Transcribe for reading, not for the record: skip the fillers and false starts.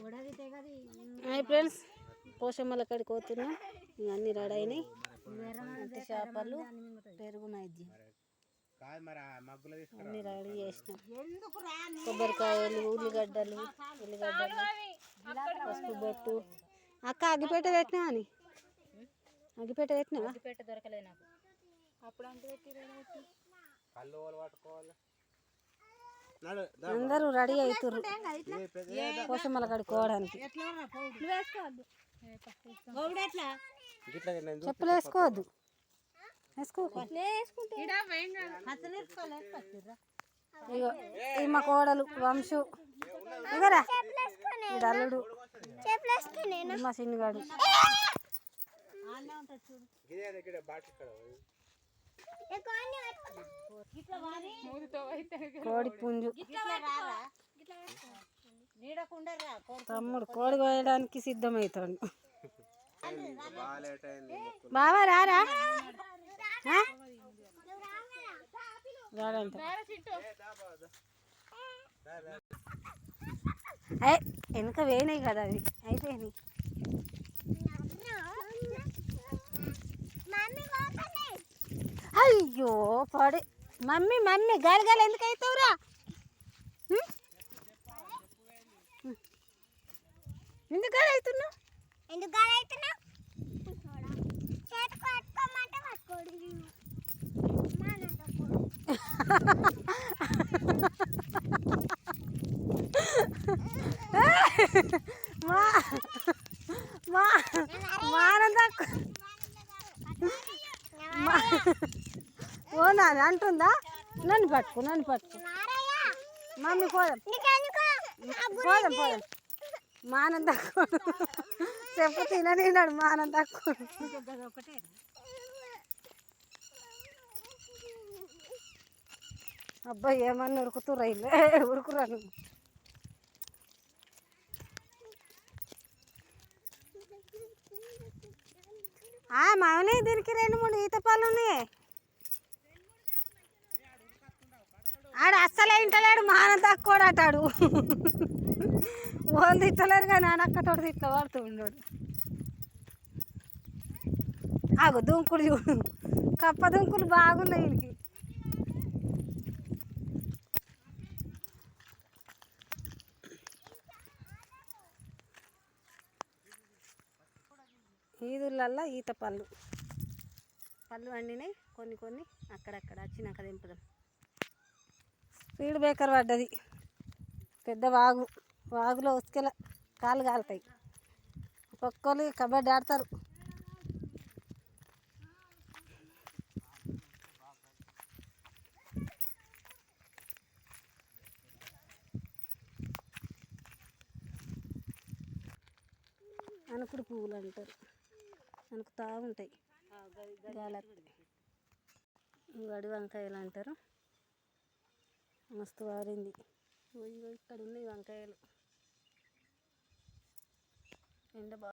Hi friends, పోషమ్మల కాడికి పోతున్నాం. అన్నీ రెడీ అయినాయి. చేపలు, పెరుగు, నైద్యం అన్నీ రెడీ చేసినాం. కొబ్బరికాయలు, ఉల్లిగడ్డలు పసుపు బొట్టు. అక్క అగ్గిపేట పెట్టినా అని అగ్గిపేట పెట్టినావా? దొరకలేదు నాకు. అప్పుడు అందరూ రెడీ అవుతారు పోషమ్మల కాడికి పోవడానికి. చెప్పులు వేసుకోవద్దు, ఇగో ఈ మా కోడలు వంశు, ఇగరా అల్లుడు, మా చిన్నగాడు. కోడి పుంజు తమ్ముడు కోడి కోయడానికి సిద్ధమవుతాడు. బావా రారా రాడంట. వెనక వేయినాయి కదా, అవి అయిపోయినాయి. అయ్యో పడి మమ్మీ మమ్మీ గాలి గాలి ఎందుకు అవుతావురా? ఎందుకు గాలి అవుతున్నావు? ఓ నాని అంటుందా? నన్ను పట్టుకో మమ్మీ, పోదాం పోదాం పోదాం. మానం తక్కువ చెప్పు తినడు, మానం తక్కువ. అబ్బాయి ఏమన్నా ఉరుకుతురా? ఇల్లే ఉరుకురా నువ్వు. మామని దీనికి 2-3 ఈత పళ్ళు ఉన్నాయి. ఆడు అస్సలే ఇంటలేడు, మానం తక్కువ అటాడు. వాళ్ళు తిట్టలేరు కానీ నానక్కతోటి తిట్ల పడుతుండడు. ఆగు దుంకుడు చూడు, కప్ప దుంకులు బాగున్నాయి వీళ్ళకి. ఈదులల్లో ఈత పళ్ళు వండినాయి. కొన్ని అక్కడక్కడ వచ్చినాక దింపుదాం. స్పీడ్ బ్రేకర్ పడ్డది, పెద్ద వాగులో ఉసుకెల కాళ్ళు కాలుతాయి. ఒక్కొక్కరు కబడ్డీ ఆడతారు. అనుకుడు పువ్వులు అంటారు, అనుకుతా ఉంటాయి. గడి వంకాయలు అంటారు. మస్తు వారింది. ఇక్కడ ఉన్నాయి వంకాయలు. ఎండ